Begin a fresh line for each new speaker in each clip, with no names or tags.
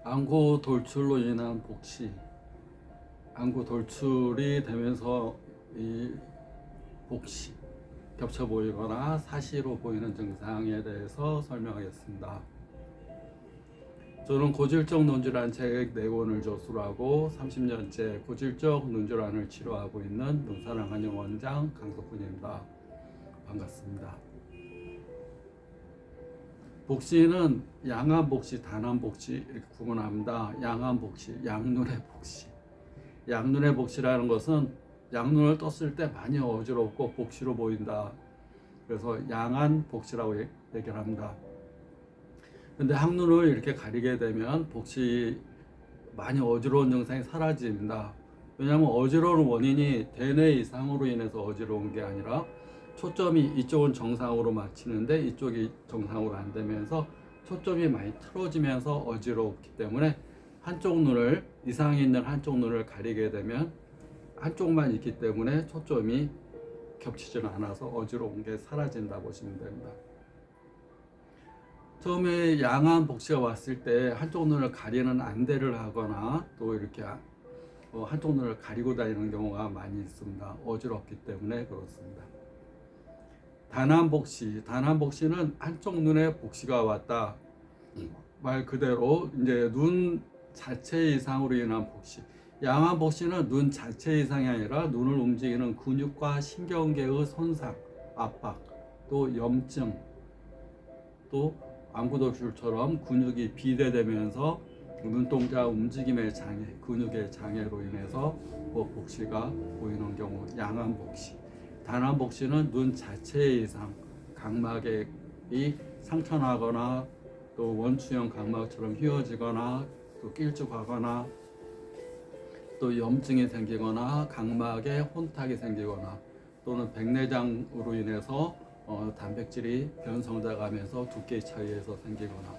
안구 돌출로 인한 복시, 안구 돌출이 되면서 이 복시, 겹쳐 보이거나 사시로 보이는 증상에 대해서 설명하겠습니다. 저는 고질적 눈질환 책 4권을 저술하고 30년째 고질적 눈질환을 치료하고 있는 눈사랑한의 원장 강석훈입니다. 반갑습니다. 복시는 양안 복시, 단안 복시 이렇게 구분합니다. 양안 복시, 양눈의 복시. 양눈의 복시라는 것은 양눈을 떴을 때 많이 어지럽고 복시로 보인다. 그래서 양안 복시라고 얘기를 합니다. 근데 항눈을 이렇게 가리게 되면 복시 많이 어지러운 증상이 사라집니다. 왜냐하면 어지러운 원인이 대뇌 이상으로 인해서 어지러운 게 아니라 초점이 이쪽은 정상으로 맞추는데 이쪽이 정상으로 안 되면서 초점이 많이 틀어지면서 어지럽기 때문에 한쪽 눈을 이상이 있는 한쪽 눈을 가리게 되면 한쪽만 있기 때문에 초점이 겹치지는 않아서 어지러운 게 사라진다 보시면 됩니다. 처음에 양안 복시가 왔을 때 한쪽 눈을 가리는 안대를 하거나 또 이렇게 한쪽 눈을 가리고 다니는 경우가 많이 있습니다. 어지럽기 때문에 그렇습니다. 단안 복시, 단안 복시는 한쪽 눈에 복시가 왔다. 말 그대로 이제 눈 자체 이상으로 인한 복시. 양안 복시는 눈 자체 이상이 아니라 눈을 움직이는 근육과 신경계의 손상, 압박, 또 염증, 또 안구돌출처럼 근육이 비대되면서 눈동자 움직임의 장애, 근육의 장애로 인해서 복시가 보이는 경우 양안 복시. 단안 복시는 눈 자체 이상, 각막이 상처나거나 또 원추형 각막처럼 휘어지거나 또 길쭉하거나 또 염증이 생기거나 각막에 혼탁이 생기거나 또는 백내장으로 인해서 단백질이 변성돼가면서 두께 차이에서 생기거나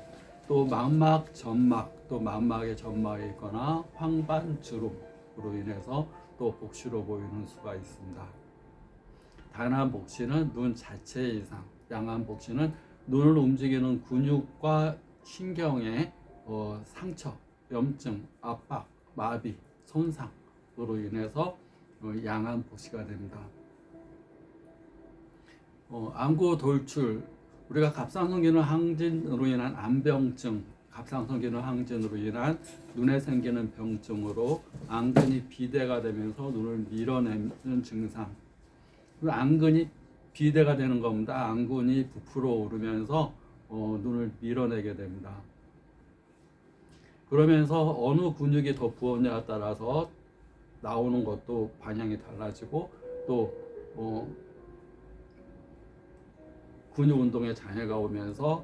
또 망막, 점막, 또 망막에 점막이 있거나 황반, 주름으로 인해서 또 복시로 보이는 수가 있습니다. 단안 복시는 눈 자체 이상, 양안 복시는 눈을 움직이는 근육과 신경의 상처, 염증, 압박, 마비, 손상으로 인해서 양안 복시가 됩니다. 안구 돌출, 우리가 갑상선기능 항진으로 인한 안병증, 갑상선기능 항진으로 인한 눈에 생기는 병증으로 안근이 비대가 되면서 눈을 밀어내는 증상. 안근이 비대가 되는 겁니다. 안근이 부풀어 오르면서 눈을 밀어내게 됩니다. 그러면서 어느 근육이 더 부었냐에 따라서 나오는 것도 방향이 달라지고 또 근육 운동에 장애가 오면서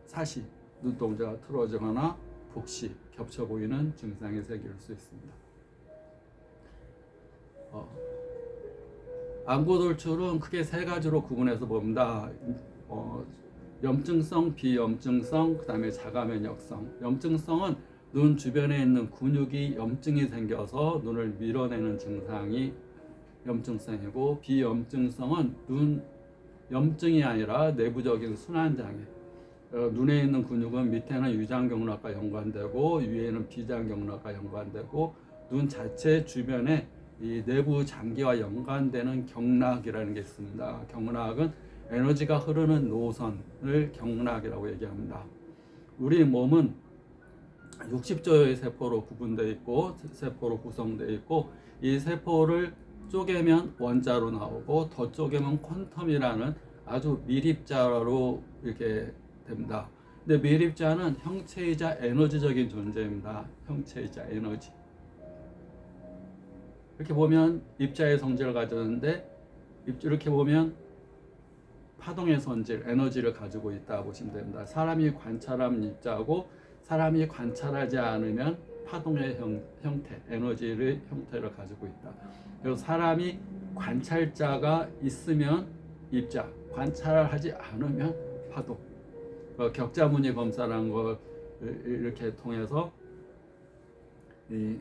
사시, 눈동자가 틀어지거나 복시, 겹쳐 보이는 증상이 생길 수 있습니다. 안구 돌출은 크게 3가지로 구분해서 봅니다. 염증성, 비염증성, 그 다음에 자가면역성. 염증성은 눈 주변에 있는 근육이 염증이 생겨서 눈을 밀어내는 증상이 염증성이고, 비염증성은 눈 염증이 아니라 내부적인 순환장애. 눈에 있는 근육은 밑에는 위장경락과 연관되고 위에는 비장경락과 연관되고 눈 자체 주변에 이 내부 장기와 연관되는 경락이라는 게 있습니다. 경락은 에너지가 흐르는 노선을 경락이라고 얘기합니다. 우리 몸은 60조의 세포로 구분되어 있고 세포로 구성되어 있고 이 세포를 쪼개면 원자로 나오고 더 쪼개면 퀀텀이라는 아주 미립자로 이렇게 됩니다. 근데 미립자는 형체이자 에너지적인 존재입니다. 형체이자 에너지. 이렇게 보면 입자의 성질을 가졌는데 이렇게 보면 파동의 성질, 에너지를 가지고 있다 보시면 됩니다. 사람이 관찰하면 입자고 사람이 관찰하지 않으면 파동의 형태, 에너지의 형태를 가지고 있다. 그래서 사람이 관찰자가 있으면 입자, 관찰을 하지 않으면 파동. 격자무늬 검사라는 걸 이렇게 통해서 이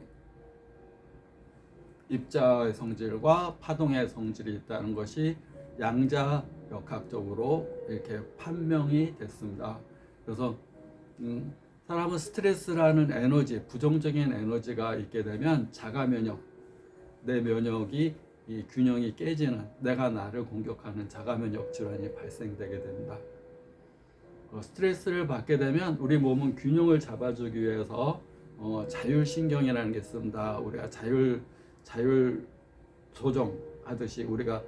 입자의 성질과 파동의 성질이 있다는 것이 양자역학적으로 이렇게 판명이 됐습니다. 그래서 사람은 스트레스라는 에너지, 부정적인 에너지가 있게 되면 자가 면역, 내 면역이 이 균형이 깨지는, 내가 나를 공격하는 자가 면역 질환이 발생되게 됩니다. 스트레스를 받게 되면 우리 몸은 균형을 잡아주기 위해서 자율신경이라는 게 있습니다. 우리가 자율 조정하듯이 우리가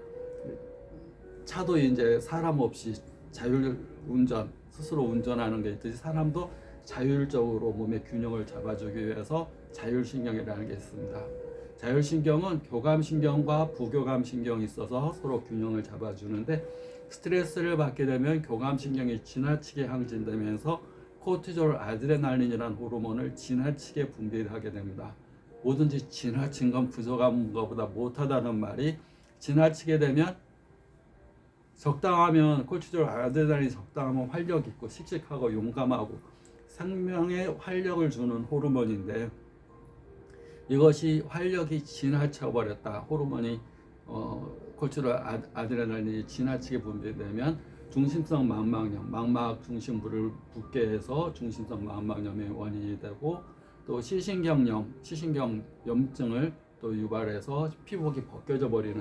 차도 이제 사람 없이 자율 운전, 스스로 운전하는 게 있듯이 사람도 자율적으로 몸의 균형을 잡아주기 위해서 자율신경이라는 게 있습니다. 자율신경은 교감신경과 부교감신경이 있어서 서로 균형을 잡아주는데, 스트레스를 받게 되면 교감신경이 지나치게 항진되면서 코르티졸, 아드레날린이라는 호르몬을 지나치게 분비하게 됩니다. 뭐든지 지나친 건 부족한 것보다 못하다는 말이, 지나치게 되면 적당하면 코르티졸, 아드레날린이 적당하면 활력 있고 씩씩하고 용감하고 생명에 활력을 주는 호르몬인데, 이것이 활력이 지나쳐 버렸다, 호르몬이 코르티졸, 아드레날린이 지나치게 분비되면 중심성 망막염, 망막 중심부를 붓게 해서 중심성 망막염의 원인이 되고, 또 시신경염증을 또 유발해서 피복이 벗겨져 버리는,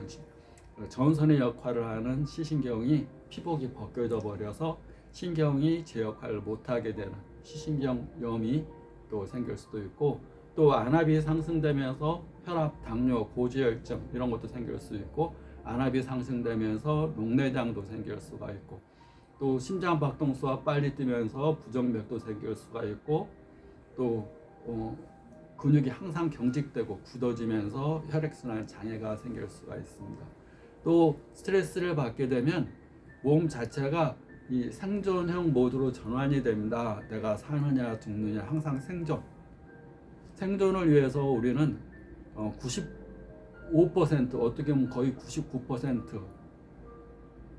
전선의 역할을 하는 시신경이 피복이 벗겨져 버려서 신경이 제 역할을 못하게 되는 시신경염이 또 생길 수도 있고, 또 안압이 상승되면서 혈압, 당뇨, 고지혈증 이런 것도 생길 수 있고, 안압이 상승되면서 녹내장도 생길 수가 있고, 또 심장 박동수가 빨리 뛰면서 부정맥도 생길 수가 있고, 또 근육이 항상 경직되고 굳어지면서 혈액순환 장애가 생길 수가 있습니다. 또 스트레스를 받게 되면 몸 자체가 이 생존형 모드로 전환이 됩니다. 내가 사느냐 죽느냐, 항상 생존을 위해서 우리는 95%, 어떻게 보면 거의 99%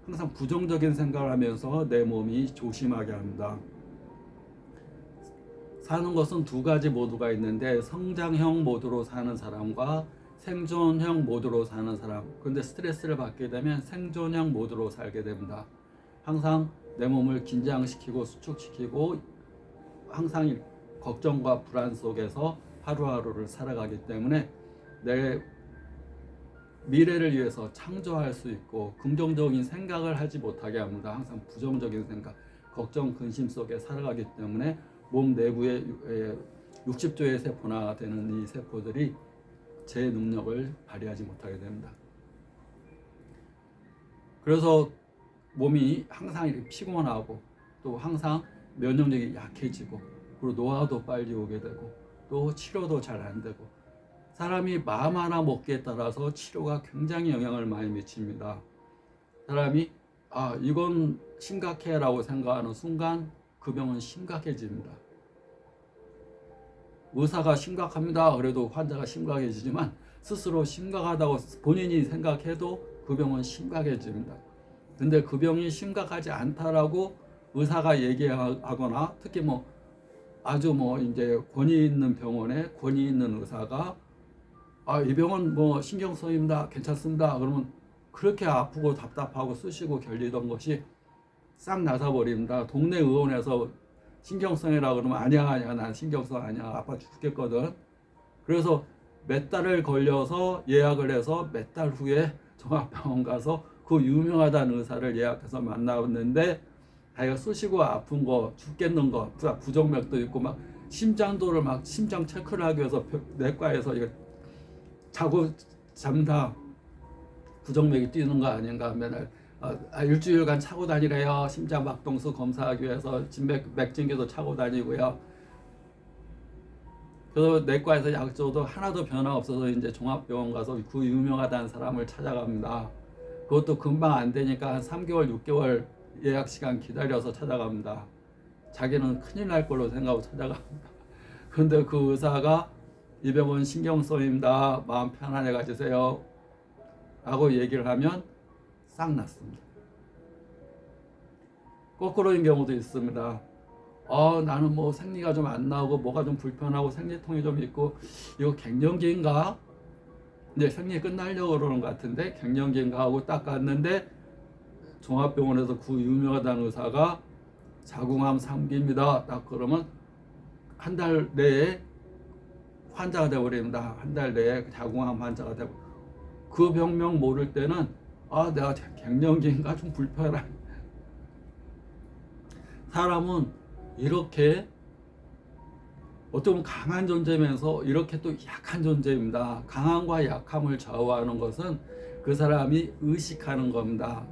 항상 부정적인 생각을 하면서 내 몸이 조심하게 합니다. 사는 것은 두 가지 모드가 있는데, 성장형 모드로 사는 사람과 생존형 모드로 사는 사람. 그런데 스트레스를 받게 되면 생존형 모드로 살게 됩니다. 항상 내 몸을 긴장시키고 수축시키고 항상 걱정과 불안 속에서 하루하루를 살아가기 때문에 내 미래를 위해서 창조할 수 있고 긍정적인 생각을 하지 못하게 합니다. 항상 부정적인 생각, 걱정, 근심 속에 살아가기 때문에 몸 내부에 60조의 세포나 되는 이 세포들이 제 능력을 발휘하지 못하게 됩니다. 그래서 몸이 항상 이렇게 피곤하고, 또 항상 면역력이 약해지고, 그리고 노화도 빨리 오게 되고, 또 치료도 잘 안 되고, 사람이 마음 하나 먹기에 따라서 치료가 굉장히 영향을 많이 미칩니다. 사람이 이건 심각해 라고 생각하는 순간 그 병은 심각해집니다. 의사가 심각합니다 그래도 환자가 심각해지지만, 스스로 심각하다고 본인이 생각해도 그 병은 심각해집니다. 근데 그 병이 심각하지 않다라고 의사가 얘기하거나, 특히 아주 이제 권위 있는 병원에 권위 있는 의사가 이 병은 신경성입니다, 괜찮습니다 그러면 그렇게 아프고 답답하고 쑤시고 결리던 것이 싹 나서버립니다. 동네 의원에서 신경성이라 그러면 아니야 난 신경성 아니야, 아파 죽겠거든. 그래서 몇 달을 걸려서 예약을 해서 몇 달 후에 종합병원 가서 그 유명하다는 의사를 예약해서 만나봤는데, 자기가 쑤시고 아픈 거, 죽겠는 거, 부정맥도 있고 심장도를 심장 체크를 하기 위해서 내과에서 이거 자고 잠다 부정맥이 뛰는 거 아닌가 하면 일주일간 차고 다니래요. 심장 박동수 검사하기 위해서 맥진기도 차고 다니고요. 그래서 내과에서 약 줘도 하나도 변화 없어서 이제 종합병원 가서 그 유명하다는 사람을 찾아갑니다. 그것도 금방 안 되니까 한 3개월, 6개월 예약 시간 기다려서 찾아갑니다. 자기는 큰일 날 걸로 생각하고 찾아갑니다. 그런데 그 의사가 이 병은 신경성입니다, 마음 편안해 가지세요 라고 얘기를 하면 싹 났습니다. 거꾸로인 경우도 있습니다. 나는 생리가 좀 안 나오고 뭐가 좀 불편하고 생리통이 좀 있고 이거 갱년기인가? 이제 생리 끝나려고 그러는 것 같은데 갱년기인가 하고 딱 갔는데, 종합병원에서 그 유명하다는 의사가 자궁암 3기입니다 딱 그러면 한 달 내에 환자가 되어버립니다. 한 달 내에 자궁암 환자가 되고, 그 병명 모를 때는 내가 갱년기인가 좀 불편한. 사람은 이렇게 어쩌면 강한 존재면서 이렇게 또 약한 존재입니다. 강함과 약함을 좌우하는 것은 그 사람이 의식하는 겁니다.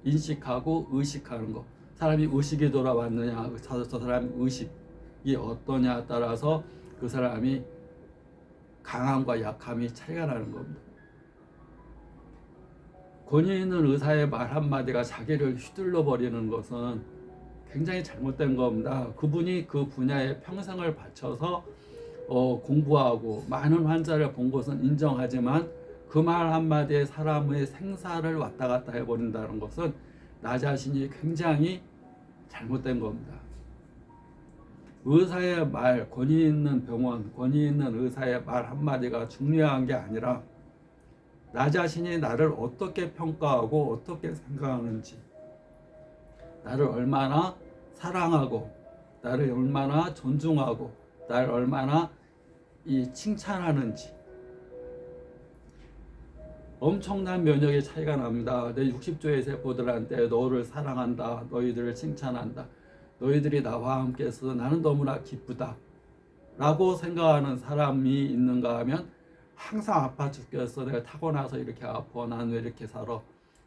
인식하고 의식하는 거. 사람이 의식이 돌아왔느냐, 저 사람의 의식이 어떠냐에 따라서 그 사람이 강함과 약함이 차이가 나는 겁니다. 권위 있는 의사의 말 한마디가 자기를 휘둘러 버리는 것은 굉장히 잘못된 겁니다. 그분이 그 분야에 평생을 바쳐서 공부하고 많은 환자를 본 것은 인정하지만 그 말 한마디에 사람의 생사를 왔다 갔다 해버린다는 것은 나 자신이 굉장히 잘못된 겁니다. 의사의 말, 권위 있는 병원, 권위 있는 의사의 말 한마디가 중요한 게 아니라 나 자신이 나를 어떻게 평가하고 어떻게 생각하는지, 나를 얼마나 사랑하고, 나를 얼마나 존중하고, 나를 얼마나 칭찬하는지. 엄청난 면역의 차이가 납니다. 내 60조의 세포들한테 너를 사랑한다, 너희들을 칭찬한다, 너희들이 나와 함께 있어서 나는 너무나 기쁘다 라고 생각하는 사람이 있는가 하면 항상 아파 죽겠어, 내가 타고나서 이렇게 아파, 난 왜 이렇게 살아.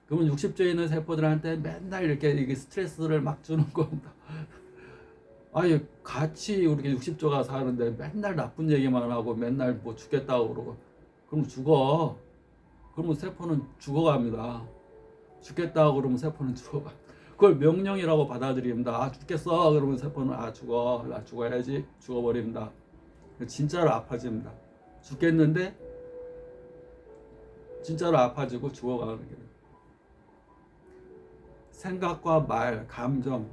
그러면 60조에 있는 세포들한테 맨날 이렇게 스트레스를 막 주는 겁니다. 아니, 같이 우리 60조가 사는데 맨날 나쁜 얘기만 하고 맨날 뭐 죽겠다고 그러고, 그럼 죽어. 그러면 세포는 죽어갑니다. 죽겠다고 그러면 세포는 죽어가. 그걸 명령이라고 받아들입니다. 죽겠어. 그러면 세포는 죽어. 나 죽어야지. 죽어버립니다. 진짜로 아파집니다. 죽겠는데 진짜로 아파지고 죽어가는 거예요. 생각과 말, 감정,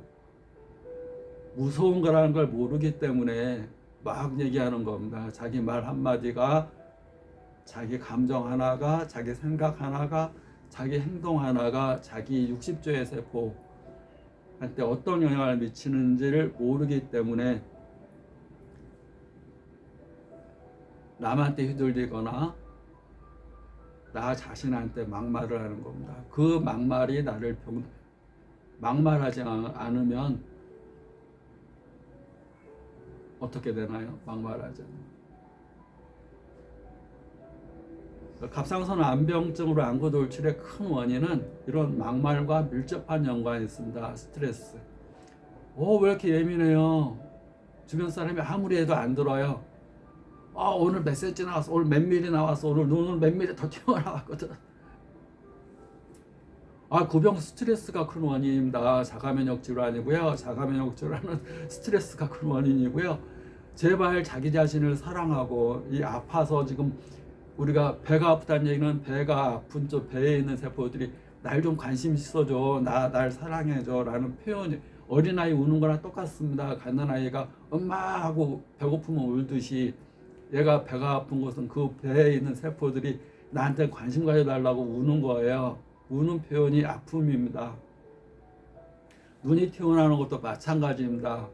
무서운 거라는 걸 모르기 때문에 막 얘기하는 겁니다. 자기 말 한마디가, 자기 감정 하나가, 자기 생각 하나가, 자기 행동 하나가 자기 60조의 세포한테 어떤 영향을 미치는지를 모르기 때문에 남한테 휘둘리거나 나 자신한테 막말을 하는 겁니다. 그 막말이 나를 막말하지 않으면 어떻게 되나요? 막말하지 않으면. 갑상선 암병증으로 안구 돌출의 큰 원인은 이런 막말과 밀접한 연관이 있습니다. 스트레스. 왜 이렇게 예민해요? 주변 사람이 아무리 해도 안 들어요. 오늘 몇 센치 나왔어? 오늘 몇 미리 나왔어? 오늘 눈을 몇 미리 더 튀어나왔거든. 그 병 스트레스가 큰 원인입니다. 자가면역 질환이고요. 자가면역 질환은 스트레스가 큰 원인이고요. 제발 자기 자신을 사랑하고, 아파서 지금 우리가 배가 아프다는 얘기는 배가 아픈 쪽 배에 있는 세포들이 날 좀 관심 있어줘, 날 사랑해줘 라는 표현이, 어린아이 우는 거랑 똑같습니다. 갓난아이가 엄마 하고 배고프면 울듯이 얘가 배가 아픈 것은 그 배에 있는 세포들이 나한테 관심 가져달라고 우는 거예요. 우는 표현이 아픔입니다. 눈이 튀어나오는 것도 마찬가지입니다.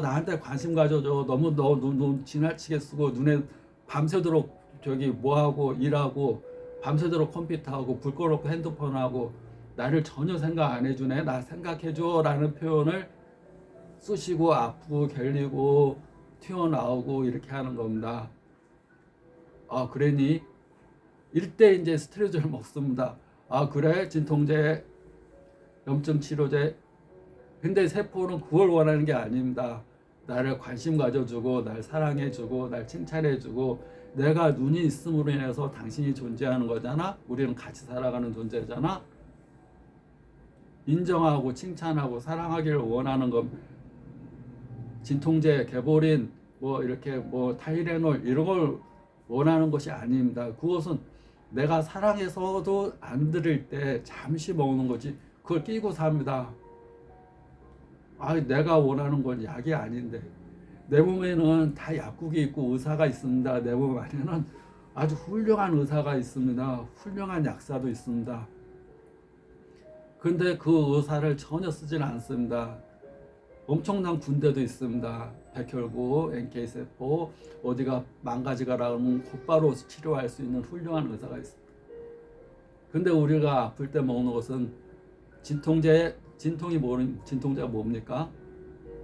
나한테 관심 가져줘. 너무 눈 지나치게 쓰고 눈에 밤새도록 뭐하고 일하고 밤새도록 컴퓨터하고 불 꺼놓고 핸드폰하고 나를 전혀 생각 안 해주네. 나 생각해줘 라는 표현을 쓰시고 아프고 결리고 튀어나오고 이렇게 하는 겁니다. 그러니 이때 이제 스테로이드를 먹습니다. 그래, 진통제, 염증 치료제. 근데 세포는 그걸 원하는 게 아닙니다. 나를 관심 가져주고, 날 사랑해주고, 날 칭찬해주고, 내가 눈이 있음으로 인해서 당신이 존재하는 거잖아. 우리는 같이 살아가는 존재잖아. 인정하고 칭찬하고 사랑하기를 원하는 것. 진통제, 개보린, 이렇게 타이레놀 이런 걸 원하는 것이 아닙니다. 그것은 내가 사랑해서도 안 들을 때 잠시 먹는 거지, 그걸 끼고 삽니다. 내가 원하는 건 약이 아닌데. 내 몸에는 다 약국이 있고 의사가 있습니다. 내 몸 안에는 아주 훌륭한 의사가 있습니다. 훌륭한 약사도 있습니다. 근데 그 의사를 전혀 쓰지는 않습니다. 엄청난 군대도 있습니다. 백혈구, NK세포, 어디가 망가지거나 하면 곧바로 치료할 수 있는 훌륭한 의사가 있습니다. 근데 우리가 아플 때 먹는 것은 진통제가 뭡니까?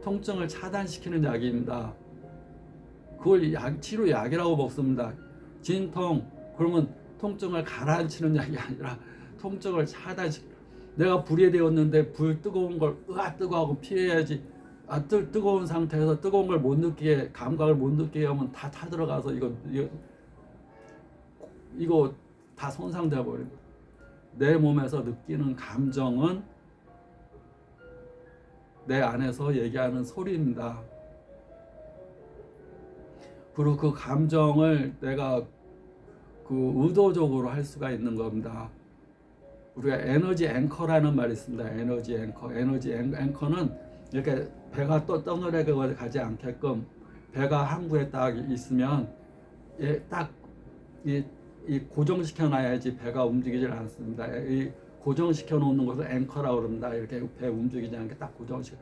통증을 차단시키는 약입니다. 그걸 치료약이라고 먹습니다. 진통, 그러면 통증을 가라앉히는 약이 아니라 통증을 차단시키는. 내가 불이 되었는데 불 뜨거운 걸 뜨거워하고 피해야지. 뜨거운 상태에서 뜨거운 걸 못 느끼게, 감각을 못 느끼게 하면 다 타들어가서 이거 다 손상돼 버립니다. 내 몸에서 느끼는 감정은 내 안에서 얘기하는 소리입니다. 그리고 그 감정을 내가 의도적으로 할 수가 있는 겁니다. 우리가 에너지 앵커라는 말이 있습니다. 에너지 앵커. 에너지 앵커는 이렇게 배가 떠늘게 가지 않게끔 배가 항구에 딱 있으면 딱 고정시켜 놔야지 배가 움직이질 않습니다. 이 고정시켜 놓는 것을 앵커라고 그럽니다. 이렇게 배 움직이지 않게 딱 고정시켜.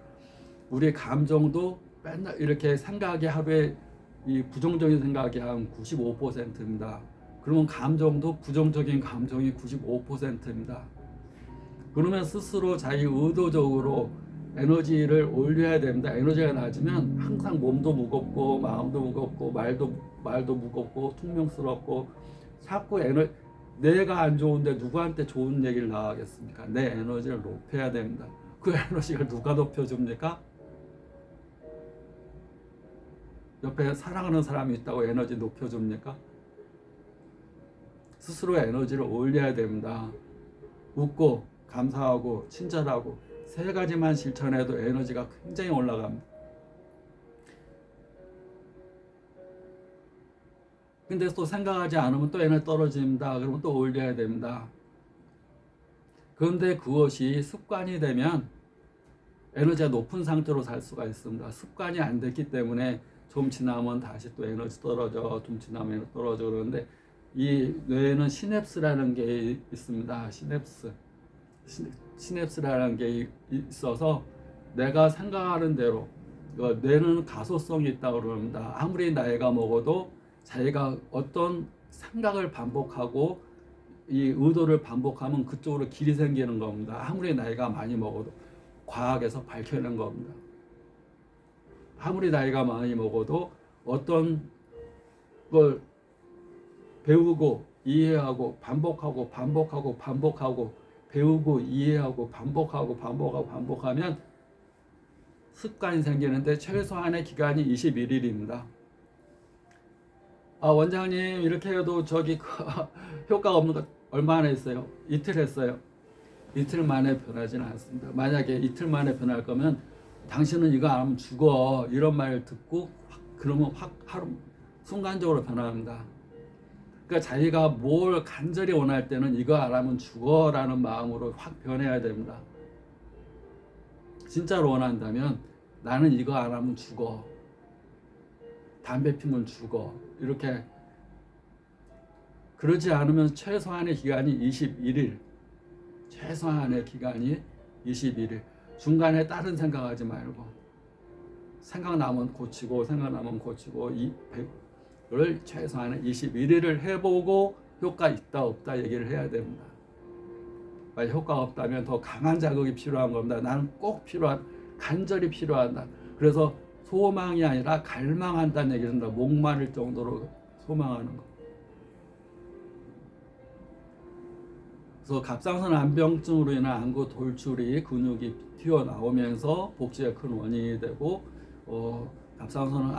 우리 감정도 맨날 이렇게 생각이 하루에 이 부정적인 생각이 한 95%입니다. 그러면 감정도 부정적인 감정이 95%입니다. 그러면 스스로 자기 의도적으로 에너지를 올려야 됩니다. 에너지가 낮으면 항상 몸도 무겁고 마음도 무겁고 말도 무겁고 퉁명스럽고 자꾸 내가 안 좋은데 누구한테 좋은 얘기를 나가겠습니까? 내 에너지를 높여야 됩니다. 그 에너지를 누가 높여줍니까? 옆에 사랑하는 사람이 있다고 에너지 높여줍니까? 스스로 에너지를 올려야 됩니다. 웃고 감사하고 친절하고 세 가지만 실천해도 에너지가 굉장히 올라갑니다. 근데 또 생각하지 않으면 또 에너지 떨어집니다. 그러면 또 올려야 됩니다. 그런데 그것이 습관이 되면 에너지가 높은 상태로 살 수가 있습니다. 습관이 안 됐기 때문에 좀 지나면 다시 또 에너지 떨어져, 좀 지나면 에너지 떨어져. 그러는데 이 뇌에는 시냅스라는 게 있습니다. 시냅스라는 게 있어서 내가 생각하는 대로 뇌는 가소성이 있다고 그럽니다. 아무리 나이가 먹어도 자기가 어떤 생각을 반복하고 이 의도를 반복하면 그쪽으로 길이 생기는 겁니다. 아무리 나이가 많이 먹어도 과학에서 밝혀낸 겁니다. 아무리 나이가 많이 먹어도 어떤 걸 배우고 이해하고 반복하고 배우고 이해하고 반복하면 습관이 생기는데 최소한의 기간이 21일입니다. 원장님 이렇게 해도 효과가 없는 것 얼마나 했어요? 이틀 했어요. 이틀 만에 변하지는 않습니다. 만약에 이틀 만에 변할 거면 당신은 이거 안 하면 죽어 이런 말 듣고 그러면 하루 순간적으로 변합니다. 그러니까 자기가 뭘 간절히 원할 때는 이거 안 하면 죽어라는 마음으로 확 변해야 됩니다. 진짜로 원한다면 나는 이거 안 하면 죽어. 담배 피면 죽어. 이렇게 그러지 않으면 최소한의 기간이 21일. 최소한의 기간이 21일. 중간에 다른 생각하지 말고 생각나면 고치고 이를 최소한의 21일을 해보고 효과 있다 없다 얘기를 해야 됩니다. 효과가 없다면 더 강한 자극이 필요한 겁니다. 나는 꼭 간절히 필요하다. 그래서 소망이 아니라 갈망한다는 얘기입니다. 목마를 정도로 소망하는 것. 그래서 갑상선 암병증으로 인한 안구 돌출이 근육이 튀어나오면서 복지의 큰 원인이 되고 갑상선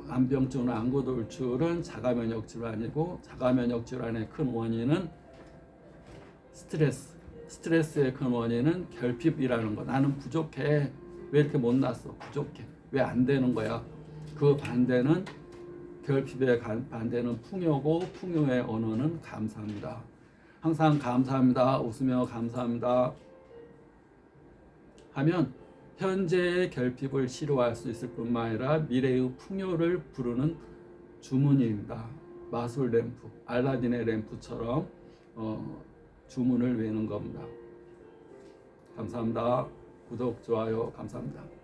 암병증으로 안구 돌출은 자가면역 질환이고 자가면역 질환의 큰 원인은 스트레스의 큰 원인은 결핍이라는 거. 나는 부족해. 왜 이렇게 못났어? 부족해. 왜 안 되는 거야? 그 반대는 결핍의 반대는 풍요고 풍요의 언어는 감사합니다. 항상 감사합니다. 웃으며 감사합니다. 하면 현재의 결핍을 치료할 수 있을 뿐만 아니라 미래의 풍요를 부르는 주문입니다. 마술 램프, 알라딘의 램프처럼 주문을 외는 겁니다. 감사합니다. 구독, 좋아요 감사합니다.